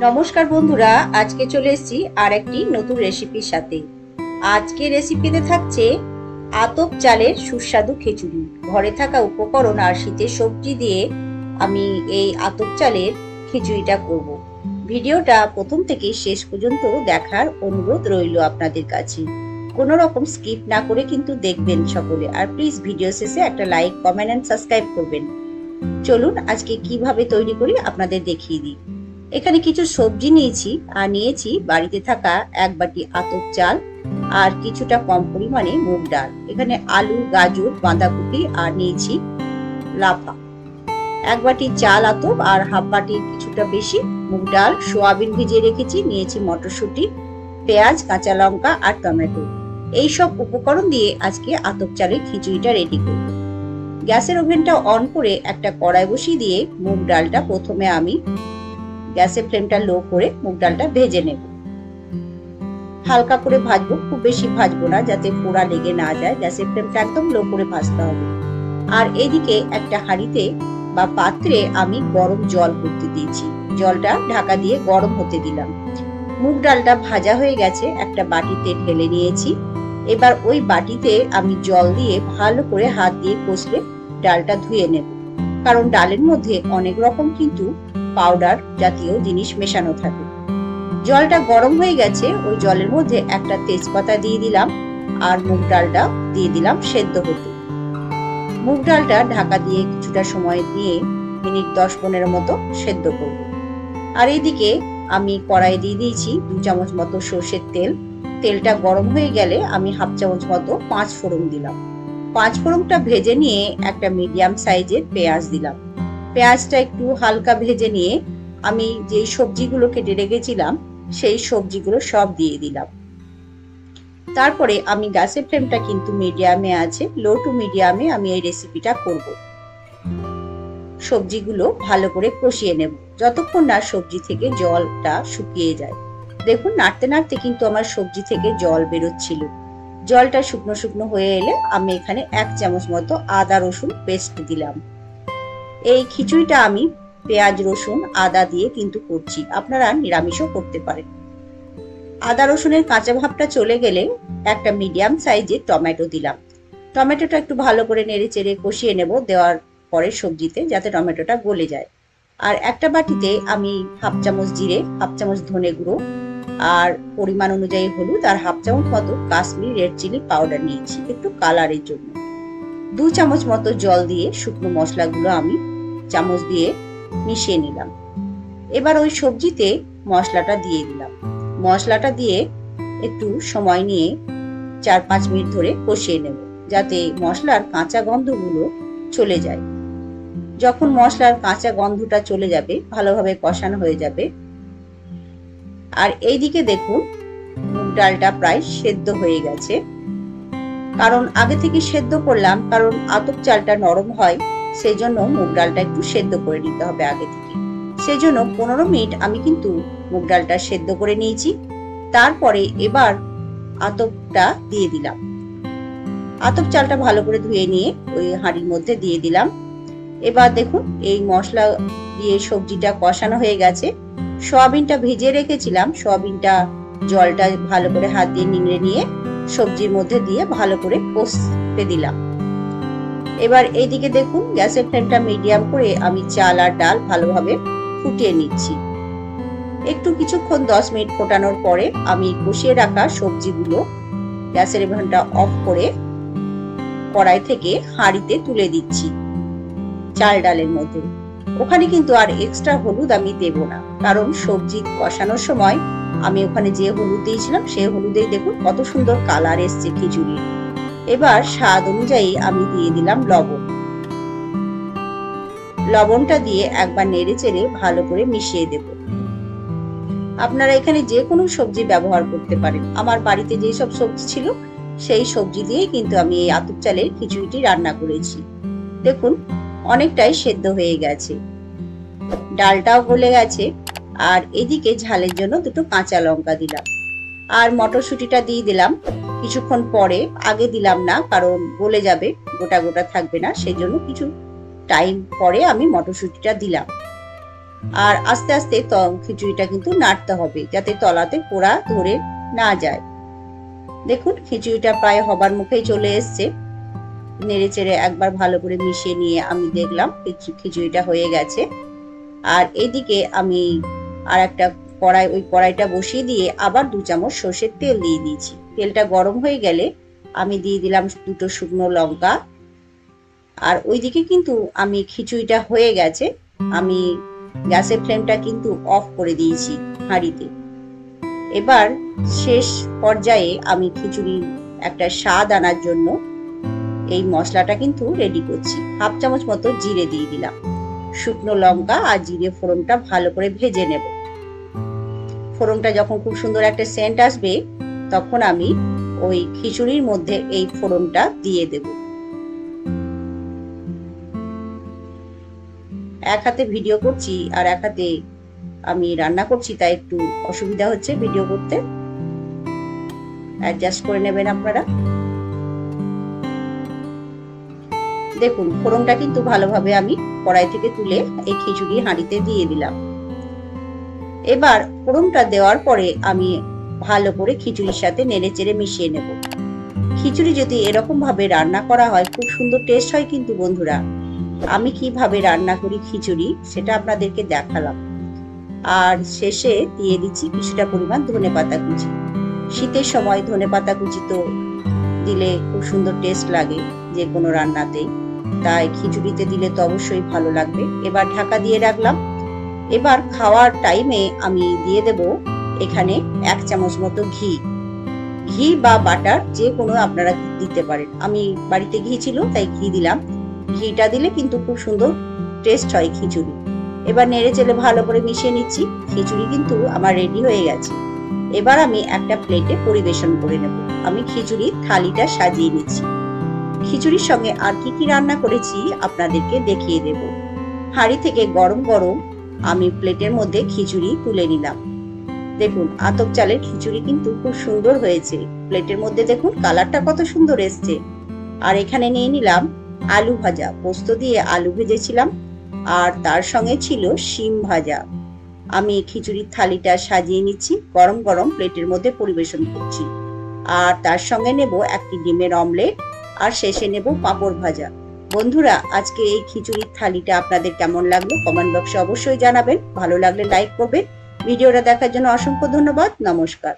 নমস্কার বন্ধুরা, আজকে চলে এসেছি আর একটি নতুন রেসিপির সাথে। আজকে রেসিপিতে থাকছে আতপ চালের সুস্বাদু খিচুড়ি। ঘরে থাকা উপকরণ আর শীতের সবজি দিয়ে আমি এই আতপ চালের খিচুড়িটা করব। ভিডিওটা প্রথম থেকে শেষ পর্যন্ত দেখার অনুরোধ রইল আপনাদের কাছে। কোনো রকম স্কিপ না করে কিন্তু দেখবেন সকলে। আর প্লিজ ভিডিও শেষে একটা লাইক, কমেন্ট এন্ড সাবস্ক্রাইব করবেন। চলুন আজকে কিভাবে তৈরি করি আপনাদের দেখিয়ে দিই। এখানে কিছু সবজি নিয়েছি আর নিয়েছি বাড়িতে থাকা এক বাটি আতপ চাল আর কিছুটা কম পরিমাণে মুগ ডাল। এখানে আলু, গাজর, বাঁধাকপি আর নিয়েছি লাফা। এক বাটি চাল আতপ আর হাফ বাটি কিছুটা বেশি মুগ ডাল, সোয়াবিন ভিজিয়ে রেখেছি, নিয়েছি মটরশুঁটি, পেঁয়াজ, কাঁচা লঙ্কা আর টমেটো। এই সব উপকরণ দিয়ে আজকে আতপ চালের খিচুড়িটা রেডি করব। গ্যাসের ওভেনটা অন করে একটা কড়াই বসিয়ে দিয়ে মুগ ডালটা প্রথমে আমি গ্যাসের ফ্লেমটা লো করে মুগ ডালটা ভেজে নেব। হালকা করে ভাজবো, খুব বেশি ভাজবো না যাতে পোড়া লেগে না যায়। গ্যাসের ফ্লেমটা একদম লো করে ভাজতে হবে। আর এদিকে একটা হাঁড়িতে বা পাত্রে আমি গরম জল করতে দিয়েছি। জলটা ঢাকা দিয়ে গরম হতে দিলাম। মুগ ডালটা ভাজা হয়ে গেছে, একটা বাটিতে ঢেলে নিয়েছি। এবার ওই বাটিতে আমি জল দিয়ে ভালো করে হাত দিয়ে কষলে ডালটা ধুয়ে নেব, কারণ ডালের মধ্যে অনেক রকম কিন্তু পাউডার জাতীয় জিনিস মেশানো থাকে। জলটা গরম হয়ে গেছে, ওই জলের মধ্যে একটা তেজপাতা দিয়ে দিলাম আর মুগ ডালটা দিয়ে দিলাম সেদ্ধ হতে। মুগ ডালটা ঢাকা দিয়ে কিছুটা সময় দিয়ে মিনিট 10-15 মতো সেদ্ধ করব। আর এইদিকে আমি কড়াই দিয়ে দিয়েছি 2 চামচ মতো সর্ষের তেল। তেলটা গরম হয়ে গেলে আমি হাফ চামচ মতো 5 ফোড়ন দিলাম। 5 ফোড়নটা ভেজে নিয়ে একটা মিডিয়াম সাইজের পেঁয়াজ দিলাম। পেঁয়াজটা একটু হালকা ভেজে নিয়ে আমি যেই সবজিগুলো কেটে রেখেছিলাম সেই সবজিগুলো সব দিয়ে দিলাম। তারপরে আমি গ্যাসের ফ্লেমটা কিন্তু মিডিয়ামে আছে, লো টু মিডিয়ামে আমি এই রেসিপিটা করব। সবজিগুলো ভালো করে কষিয়ে নেব যতক্ষণ না সবজি থেকে জলটা শুকিয়ে যায়। দেখুন নাড়তে নাড়তে কিন্তু আমার সবজি থেকে জল বেরোচ্ছিল। জলটা শুকনো শুকনো হয়ে এলে আমি এখানে 1 চামচ মতো আদা রসুন পেস্ট দিলাম। এই খিচুড়িটা আমি পেঁয়াজ, রসুন, আদা দিয়ে কিন্তু করছি, আপনারা নিরামিষও করতে পারেন। আদা রসুনের কাঁচা ভাবটা চলে গেলে একটা মিডিয়াম সাইজের টমেটো দিলাম। টমেটোটা একটু ভালো করে নেড়ে চেড়ে কষিয়ে নেব দেওয়ার পরে সবজিতে, যাতে টমেটোটা গলে যায়। আর একটা বাটিতে আমি হাফ চামচ জিরে, হাফ চামচ ধনে গুঁড়ো আর পরিমাণ অনুযায়ী হলুদ আর হাফ চামচ মতো কাশ্মীরি রেড চিলি পাউডার নিয়েছি একটু কালারের জন্য। 2 চামচ মতো জল দিয়ে শুকনো মশলাগুলো আমি চামচ দিয়ে মিশিয়ে নিলাম। এবার ওই সবজিতে মশলাটা দিয়ে দিলাম। মশলাটা দিয়ে একটু সময় নিয়ে 4-5 মিনিট ধরে কষিয়ে নেব, যাতে মশলার কাঁচা গন্ধগুলো চলে যায়। যখন মশলার কাঁচা গন্ধটা চলে যাবে, ভালোভাবে কষানো হয়ে যাবে। আর এইদিকে দেখুন মুগ ডালটা প্রায় সেদ্ধ হয়ে গেছে। কারণ আগে থেকে সেদ্ধ করলাম, কারণ আতপ চালটা নরম হয়, সেই জন্য মুগ ডালটা একটু সেদ্ধ করে নিতে হবে আগে থেকে। সেই জন্য 15 মিনিট আমি কিন্তু মুগ ডালটা সেদ্ধ করে নিয়েছি। তারপরে এবার আতপটা দিয়ে দিলাম। আতপ চালটা ভালো করে ধুয়ে নিয়ে ওই হাঁড়ির মধ্যে দিয়ে দিলাম। এবার দেখুন এই মশলা দিয়ে সবজিটা কষানো হয়ে গেছে। সয়াবিনটা ভেজে রেখেছিলাম, সয়াবিনটা জলটা ভালো করে হাত দিয়ে নিংড়ে নিয়ে সবজির মধ্যে দিয়ে ভালো করে কষতে দিলাম। এবার এইদিকে দেখুন গ্যাসের ফ্লেমটা মিডিয়াম করে আমি চাল আর ডাল ভালোভাবে ফুটিয়ে নিচ্ছি। একটু কিছুক্ষণ 10 মিনিট ফোটানোর পরে আমি কষিয়ে রাখা সবজিগুলো গ্যাসের ওভেনটা অফ করে কড়াই থেকে হাঁড়িতে তুলে দিচ্ছি চাল ডালের মধ্যে। ওখানে কিন্তু আর এক্সট্রা হলুদ আমি দেব না, কারণ সবজি কষানোর সময় আমি ওখানে যে হলুদ দিয়েছিলাম সেই হলুদেই দেখুন কত সুন্দর কালার এসছে খিচুড়ির। এবার স্বাদ অনুযায়ী আমি দিয়ে দিলাম লবণ। লবণটা দিয়ে একবার নেড়ে চেড়ে ভালো করে মিশিয়ে দেব। আপনারা এখানে যে কোনো সবজি ব্যবহার করতে পারেন। আমার বাড়িতে যে সব সবজি ছিল সেই সবজি দিয়েই কিন্তু আমি এই আতপ চালের খিচুড়িটি রান্না করেছি। দেখুন অনেকটাই সেদ্ধ হয়ে গেছে, ডালটাও গলে গেছে। আর এদিকে ঝালের জন্য 2টো কাঁচা লঙ্কা দিলাম আর মটরশুঁটিটা দিয়ে দিলাম কিছুক্ষণ পরে। আগে দিলাম না, কারণ গলে যাবে, গোটা গোটা থাকবে না, সেই জন্য কিছু টাইম পরে আমি মটরশুঁটিটা দিলাম। আর আস্তে আস্তে খিচুড়িটা কিন্তু নাড়তে হবে যাতে তলাতে পোড়া ধরে না যায়। দেখুন খিচুড়িটা প্রায় হবার মুখেই চলে এসছে। নেড়ে চেড়ে একবার ভালো করে মিশিয়ে নিয়ে আমি দেখলাম খিচুড়িটা হয়ে গেছে। আর এদিকে আমি আর একটা কড়াই, ওই কড়াইটা বসিয়ে দিয়ে আবার 2 চামচ সর্ষের তেল দিয়ে দিয়েছি। তেলটা গরম হয়ে গেলে আমি দিয়ে দিলাম 2টো শুকনো লঙ্কা। আর ওইদিকে কিন্তু আমি খিচুড়িটা হয়ে গেছে, আমি গ্যাসের ফ্লেমটা কিন্তু অফ করে দিয়েছি হাঁড়িতে। এবার শেষ পর্যায়ে আমি খিচুড়ির একটা স্বাদ আনার জন্য এই মশলাটা কিন্তু রেডি করছি। 1/2 চামচ মতো জিরে দিয়ে দিলাম। শুকনো লঙ্কা আর জিরে ফোড়নটা ভালো করে ভেজে নেব। ফোড়নটা যখন খুব সুন্দর একটা সেন্ট আসবে তখন আমি ওই খিচুড়ির মধ্যে এই ফোড়নটা দিয়ে দেব। এক হাতে ভিডিও করছি আর এক হাতে আমি রান্না করছি, তাই একটু অসুবিধা হচ্ছে ভিডিও করতে, অ্যাডজাস্ট করে নেবেন আপনারা। দেখুন ফোড়নটা কিন্তু ভালোভাবে আমি কড়াই থেকে তুলে এই খিচুড়ি হাঁড়িতে দিয়ে দিলাম। এবার ফোড়নটা দেওয়ার পরে আমি ভালো করে খিচুড়ির সাথে নেড়ে চেড়ে মিশিয়ে নেব। খিচুড়ি যদি এরকম ভাবে রান্না করা হয় খুব সুন্দর টেস্ট হয় কিন্তু বন্ধুরা। আমি কিভাবে রান্না করি খিচুড়ি সেটা আপনাদেরকে দেখালাম। আর শেষে দিয়ে দিচ্ছি কিছুটা পরিমাণ ধনেপাতা কুচি। শীতের সময় ধনেপাতা কুচি তো দিলে খুব সুন্দর টেস্ট লাগে যে কোনো রান্নাতেই, তাই খিচুড়িতে দিলে তো অবশ্যই ভালো লাগবে। এবার ঢাকা দিয়ে রাখলাম। এবার খাওয়ার টাইমে আমি দিয়ে দেব এখানে 1 চামচ মতো ঘি বা বাটার যে কোনো আপনারা দিতে পারেন। আমি বাড়িতে ঘি ছিল তাই ঘি দিলাম। ঘিটা দিলে কিন্তু খুব সুন্দর টেস্ট হয় খিচুড়ি। এবার নেড়ে চেড়ে ভালো করে মিশিয়ে নিচ্ছি। খিচুড়ি কিন্তু আমার রেডি হয়ে গেছে। এবার আমি একটা প্লেটে পরিবেশন করে নেব। আমি খিচুড়ির থালিটা সাজিয়ে নিচ্ছি। খিচুড়ির সঙ্গে আর কি কি রান্না করেছি আপনাদেরকে দেখিয়ে দেব। হাঁড়ি থেকে গরম গরম আমি প্লেটের মধ্যে খিচুড়ি তুলে নিলাম। দেখুন আতপ চালের খিচুড়ি কিন্তু খুব সুন্দর হয়েছে। প্লেটের মধ্যে দেখুন কালারটা কত সুন্দর এসছে। আর এখানে নিয়ে নিলাম আলু ভাজা, পোস্ত দিয়ে আলু ভেজেছিলাম, আর তার সঙ্গে ছিল শিম ভাজা। আমি খিচুড়ির থালিটা সাজিয়ে নিচ্ছি, গরম গরম প্লেটের মধ্যে পরিবেশন করছি। আর তার সঙ্গে নেব একটি ডিমের অমলেট, আর শেষে নেব পাঁপড় ভাজা। বন্ধুরা আজকে এই খিচুড়ির থালিটা আপনাদের কেমন লাগলো কমেন্ট বক্সে অবশ্যই জানাবেন। ভালো লাগলে লাইক করবেন। ভিডিওটা দেখার জন্য অসংখ্য ধন্যবাদ। নমস্কার।